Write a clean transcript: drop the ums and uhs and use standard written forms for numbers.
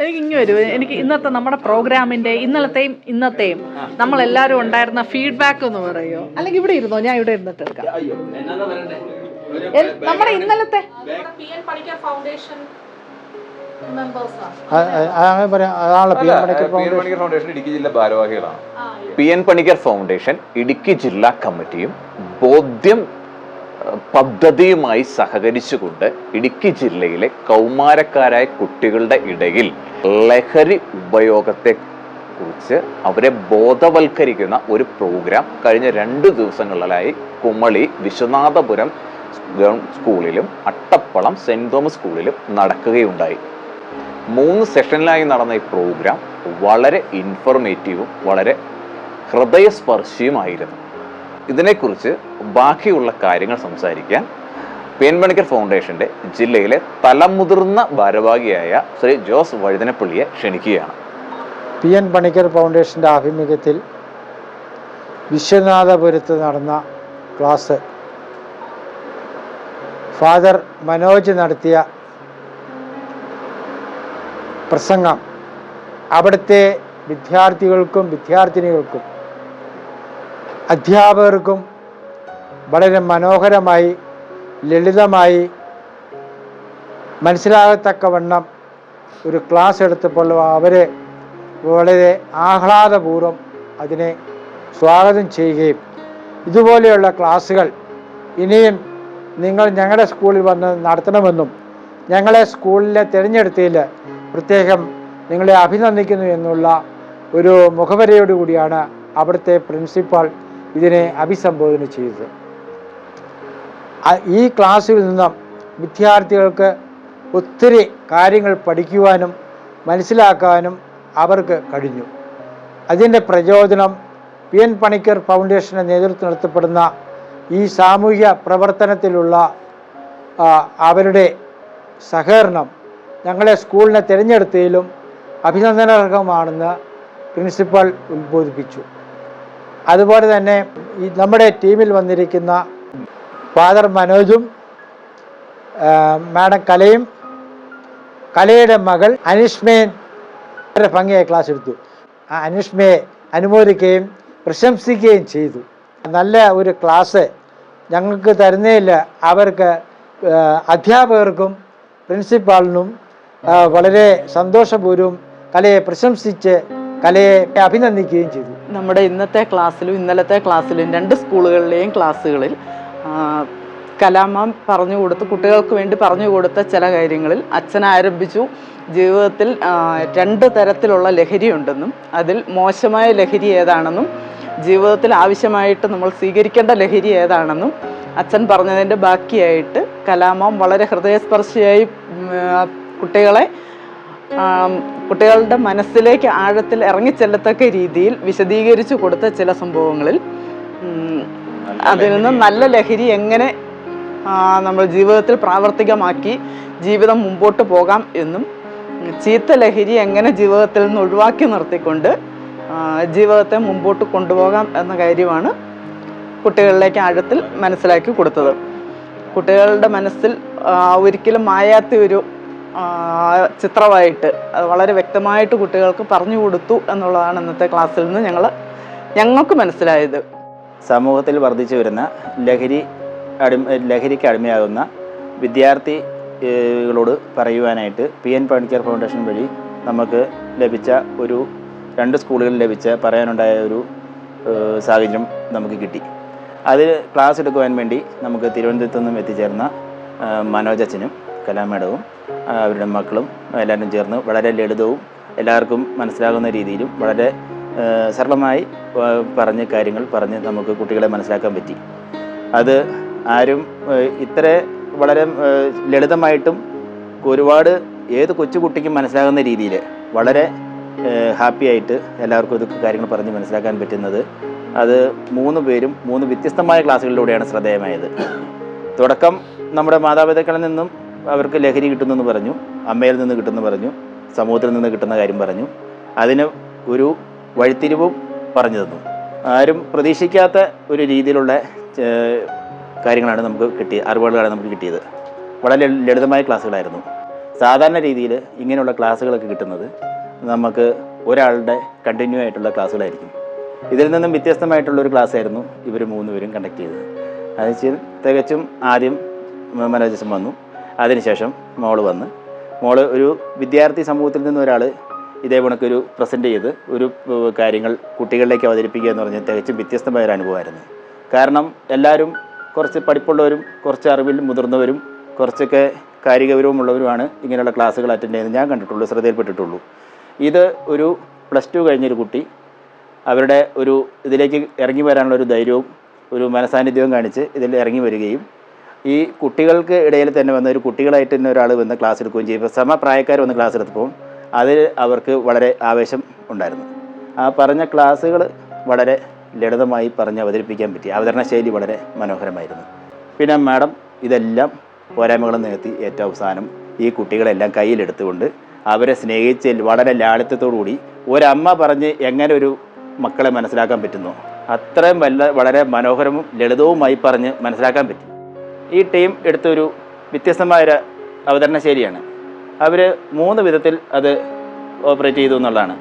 എനിക്ക് ഇങ്ങനെ വരും. എനിക്ക് ഇന്നത്തെ നമ്മുടെ പ്രോഗ്രാമിന്റെ ഇന്നത്തെയും നമ്മളെല്ലാവരും ഉണ്ടായിരുന്ന ഫീഡ്ബാക്ക് ഒന്ന് പറയുമോ? അല്ലെങ്കിൽ ഇവിടെ ഇരുന്നോ, ഞാൻ ഇവിടെ ഇരുന്നിട്ട് എടുക്കാം. നമ്മുടെ ഇന്നലത്തെ ഫൗണ്ടേഷൻ ഇടുക്കി ജില്ലാ ഭാരവാഹികളാണ്. PN പണിക്കർ ഫൗണ്ടേഷൻ ഇടുക്കി ജില്ലാ കമ്മിറ്റിയും ബോധ്യം പദ്ധതിയുമായി സഹകരിച്ചുകൊണ്ട് ഇടുക്കി ജില്ലയിലെ കൗമാരക്കാരായ കുട്ടികളുടെ ഇടയിൽ ലഹരി ഉപയോഗത്തെ കുറിച്ച് അവരെ ബോധവൽക്കരിക്കുന്ന ഒരു പ്രോഗ്രാം കഴിഞ്ഞ 2 ദിവസങ്ങളിലായി കുമളി വിശ്വനാഥപുരം സ്കൂളിലും അട്ടപ്പളം സെന്റ് തോമസ് സ്കൂളിലും നടക്കുകയുണ്ടായി. 3 സെഷനിലായി നടന്ന ഈ പ്രോഗ്രാം വളരെ ഇൻഫോർമേറ്റീവും വളരെ ഹൃദയസ്പർശിയുമായിരുന്നു. ഇതിനെക്കുറിച്ച് ബാക്കിയുള്ള കാര്യങ്ങൾ സംസാരിക്കാൻ PN പണിക്കർ ഫൗണ്ടേഷന്റെ ജില്ലയിലെ തലമുതിർന്ന ഭാരവാഹിയായ ശ്രീ ജോസ് വഴുതനപ്പള്ളിയെ ക്ഷണിക്കുകയാണ്. PN പണിക്കർ ഫൗണ്ടേഷന്റെ ആഭിമുഖ്യത്തിൽ വിശ്വനാഥപുരത്ത് നടന്ന ക്ലാസ് ഫാദർ മനോജ് നടത്തിയ പ്രസംഗം അവിടുത്തെ വിദ്യാർത്ഥികൾക്കും വിദ്യാർത്ഥിനികൾക്കും അധ്യാപകർക്കും വളരെ മനോഹരമായി ലളിതമായി മനസ്സിലാകത്തക്കവണ്ണം ഒരു ക്ലാസ് എടുത്തപ്പോൾ അവരെ വളരെ ആഹ്ലാദപൂർവ്വം അതിനെ സ്വാഗതം ചെയ്യുകയും ഇതുപോലെയുള്ള ക്ലാസ്സുകൾ ഇനിയും നിങ്ങൾ ഞങ്ങളുടെ സ്കൂളിൽ വന്ന് നടത്തണമെന്നും ഞങ്ങളെ സ്കൂളിലെ തിരഞ്ഞെടുത്തതിൽ പ്രത്യേകം നിങ്ങളെ അഭിനന്ദിക്കുന്നു എന്നുള്ള ഒരു മുഖവരയോടുകൂടിയാണ് അവിടുത്തെ പ്രിൻസിപ്പാൾ ഇതിനെ അഭിസംബോധന ചെയ്തത്. ഈ ക്ലാസ്സിൽ നിന്നും വിദ്യാർത്ഥികൾക്ക് ഒത്തിരി കാര്യങ്ങൾ പഠിക്കുവാനും മനസ്സിലാക്കാനും അവർക്ക് കഴിഞ്ഞു. അതിൻ്റെ പ്രചോദനം PN പണിക്കർ ഫൗണ്ടേഷൻ്റെ നേതൃത്വം നടത്തപ്പെടുന്ന ഈ സാമൂഹ്യ പ്രവർത്തനത്തിലുള്ള അവരുടെ സഹകരണം ഞങ്ങളെ സ്കൂളിനെ തിരഞ്ഞെടുത്തതിലും അഭിനന്ദനാർഹമാണെന്ന് പ്രിൻസിപ്പൽ ഉദ്ബോധിപ്പിച്ചു. അതുപോലെ തന്നെ നമ്മുടെ ടീമിൽ വന്നിരിക്കുന്ന ഫാദർ മനോജും മാഡം കലയുടെ മകൾ അനുഷ്മയും വളരെ ഭംഗിയായി ക്ലാസ് എടുത്തു. അനുഷ്മയെ അനുമോദിക്കുകയും പ്രശംസിക്കുകയും ചെയ്തു. നല്ല ഒരു ക്ലാസ് ഞങ്ങൾക്ക് തരുന്നതിൽ അവർക്ക് അധ്യാപകർക്കും പ്രിൻസിപ്പാളിനും വളരെ സന്തോഷപൂർവ്വം കലയെ പ്രശംസിച്ച് കലയെ അഭിനന്ദിക്കുകയും ചെയ്തു. നമ്മുടെ ഇന്നത്തെ ക്ലാസ്സിലും ഇന്നലത്തെ ക്ലാസ്സിലും 2 സ്കൂളുകളിലെയും ക്ലാസ്സുകളിൽ കലാമാം കുട്ടികൾക്ക് വേണ്ടി പറഞ്ഞു കൊടുത്ത ചില കാര്യങ്ങളിൽ അച്ഛൻ ആരംഭിച്ചു. ജീവിതത്തിൽ 2 തരത്തിലുള്ള ലഹരിയുണ്ടെന്നും അതിൽ മോശമായ ലഹരി ഏതാണെന്നും ജീവിതത്തിൽ ആവശ്യമായിട്ട് നമ്മൾ സ്വീകരിക്കേണ്ട ലഹരി ഏതാണെന്നും അച്ഛൻ പറഞ്ഞതിൻ്റെ ബാക്കിയായിട്ട് കലാമാം വളരെ ഹൃദയസ്പർശിയായി കുട്ടികളുടെ മനസ്സിലേക്ക് ആഴത്തിൽ ഇറങ്ങിച്ചെല്ലത്തക്ക രീതിയിൽ വിശദീകരിച്ചു കൊടുത്ത ചില സംഭവങ്ങളിൽ അതിൽ നിന്ന് നല്ല ലഹരി എങ്ങനെ നമ്മൾ ജീവിതത്തിൽ പ്രാവർത്തികമാക്കി ജീവിതം മുമ്പോട്ട് പോകാം എന്നും ചീത്ത ലഹരി എങ്ങനെ ജീവിതത്തിൽ നിന്ന് ഒഴിവാക്കി നിർത്തിക്കൊണ്ട് ജീവിതത്തെ മുമ്പോട്ട് കൊണ്ടുപോകാം എന്ന കാര്യമാണ് കുട്ടികളിലേക്ക് ആഴത്തിൽ മനസ്സിലാക്കി കൊടുത്തത്. കുട്ടികളുടെ മനസ്സിൽ ഒരിക്കലും മായാത്ത ഒരു ചിത്രമായിട്ട് അത് വളരെ വ്യക്തമായിട്ട് കുട്ടികൾക്ക് പറഞ്ഞു കൊടുത്തു എന്നുള്ളതാണ് ഇന്നത്തെ ക്ലാസ്സിൽ നിന്ന് ഞങ്ങൾക്ക് മനസ്സിലായത്. സമൂഹത്തിൽ വർദ്ധിച്ചു വരുന്ന ലഹരിക്ക് അടിമയാകുന്ന വിദ്യാർത്ഥികളോട് പറയുവാനായിട്ട് PN പണിക്കർ ഫൗണ്ടേഷൻ വഴി നമുക്ക് ലഭിച്ച 2 സ്കൂളുകളിൽ പറയാനുണ്ടായ ഒരു സാഹചര്യം നമുക്ക് കിട്ടി. അതിൽ ക്ലാസ് എടുക്കുവാൻ വേണ്ടി നമുക്ക് തിരുവനന്തപുരത്തു നിന്നും എത്തിച്ചേർന്ന മനോജ് അച്ഛനും കലാമേഡവും അവരുടെ മക്കളും എല്ലാവരും ചേർന്ന് വളരെ ലളിതവും എല്ലാവർക്കും മനസ്സിലാകുന്ന രീതിയിലും വളരെ സരളമായി കാര്യങ്ങൾ പറഞ്ഞ് നമുക്ക് കുട്ടികളെ മനസ്സിലാക്കാൻ പറ്റി. അത് ആരും ഇത്ര വളരെ ലളിതമായിട്ടും ഒരുപാട് ഏത് കൊച്ചുകുട്ടിക്കും മനസ്സിലാകുന്ന രീതിയിൽ വളരെ ഹാപ്പി ആയിട്ട് എല്ലാവർക്കും ഇതൊക്കെ കാര്യങ്ങൾ പറഞ്ഞ് മനസ്സിലാക്കാൻ പറ്റുന്നത് അത് 3 പേരും 3 വ്യത്യസ്തമായ ക്ലാസ്സുകളിലൂടെയാണ് ശ്രദ്ധേയമായത്. തുടക്കം നമ്മുടെ മാതാപിതാക്കളിൽ നിന്നും അവർക്ക് ലഹരി കിട്ടുന്നെന്ന് പറഞ്ഞു, അമ്മയിൽ നിന്ന് കിട്ടുമെന്ന് പറഞ്ഞു, സമൂഹത്തിൽ നിന്ന് കിട്ടുന്ന കാര്യം പറഞ്ഞു. അതിന് ഒരു വഴിത്തിരിവും പറഞ്ഞു തന്നു. ആരും പ്രതീക്ഷിക്കാത്ത ഒരു രീതിയിലുള്ള കാര്യങ്ങളാണ് നമുക്ക് അറിവുകളാണ് നമുക്ക് കിട്ടിയത്. വളരെ ലളിതമായ ക്ലാസ്സുകളായിരുന്നു. സാധാരണ രീതിയിൽ ഇങ്ങനെയുള്ള ക്ലാസ്സുകളൊക്കെ കിട്ടുന്നത് നമുക്ക് ഒരാളുടെ കണ്ടിന്യൂ ആയിട്ടുള്ള ക്ലാസ്സുകളായിരിക്കും. ഇതിൽ നിന്നും വ്യത്യസ്തമായിട്ടുള്ളൊരു ക്ലാസ്സായിരുന്നു ഇവർ 3 പേരും കണ്ടക്ട് ചെയ്തത്. അത് വെച്ചാൽ തികച്ചും ആദ്യം മനോജസം വന്നു, അതിനുശേഷം മോള് ഒരു വിദ്യാർത്ഥി സമൂഹത്തിൽ നിന്ന് ഒരാൾ ഇതേ കണക്കൊരു പ്രസൻറ്റ് ചെയ്ത് ഒരു കാര്യങ്ങൾ കുട്ടികളിലേക്ക് അവതരിപ്പിക്കുക എന്ന് പറഞ്ഞാൽ തികച്ചും വ്യത്യസ്തമായൊരു അനുഭവമായിരുന്നു. കാരണം എല്ലാവരും കുറച്ച് പഠിപ്പുള്ളവരും കുറച്ച് അറിവിൽ മുതിർന്നവരും കുറച്ചൊക്കെ കാര്യഗൗരവമുള്ളവരുമാണ് ഇങ്ങനെയുള്ള ക്ലാസ്സുകൾ അറ്റൻഡ് ചെയ്യുന്നത് ഞാൻ കണ്ടിട്ടുള്ളൂ, ശ്രദ്ധയിൽപ്പെട്ടിട്ടുള്ളൂ. ഇത് ഒരു +2 കഴിഞ്ഞൊരു കുട്ടി അവരുടെ ഒരു ഇതിലേക്ക് ഇറങ്ങി വരാനുള്ള ഒരു ധൈര്യവും ഒരു മനസാന്നിധ്യവും കാണിച്ച് ഇതിൽ ഇറങ്ങി വരികയും ഈ കുട്ടികൾക്ക് ഇടയിൽ തന്നെ വന്ന ഒരു കുട്ടികളായിട്ട് തന്നെ ഒരാൾ വന്ന് ക്ലാസ് എടുക്കുകയും ചെയ്യും. സമപ്രായക്കാർ വന്ന് ക്ലാസ് എടുത്തപ്പോൾ അതിൽ അവർക്ക് വളരെ ആവേശം ഉണ്ടായിരുന്നു. ആ പറഞ്ഞ ക്ലാസ്സുകൾ വളരെ ലളിതമായി പറഞ്ഞ് അവതരിപ്പിക്കാൻ പറ്റി. അവതരണ ശൈലി വളരെ മനോഹരമായിരുന്നു. പിന്നെ മാഡം ഇതെല്ലാം പോരായ്മകളും നികത്തി ഏറ്റവും അവസാനം ഈ കുട്ടികളെല്ലാം കയ്യിലെടുത്തുകൊണ്ട് അവരെ സ്നേഹിച്ച് വളരെ ലാളിത്യത്തോടുകൂടി ഒരമ്മ പറഞ്ഞ് എങ്ങനെ ഒരു മക്കളെ മനസ്സിലാക്കാൻ പറ്റുന്നു അത്രയും വളരെ മനോഹരവും ലളിതവുമായി പറഞ്ഞ് മനസ്സിലാക്കാൻ പറ്റി. ഈ ടീം എടുത്തൊരു വ്യത്യസ്തമായൊരു അവതരണ ശൈലിയാണ്. അവർ 3 വിധത്തിൽ അത് ഓപ്പറേറ്റ് ചെയ്തു എന്നുള്ളതാണ്.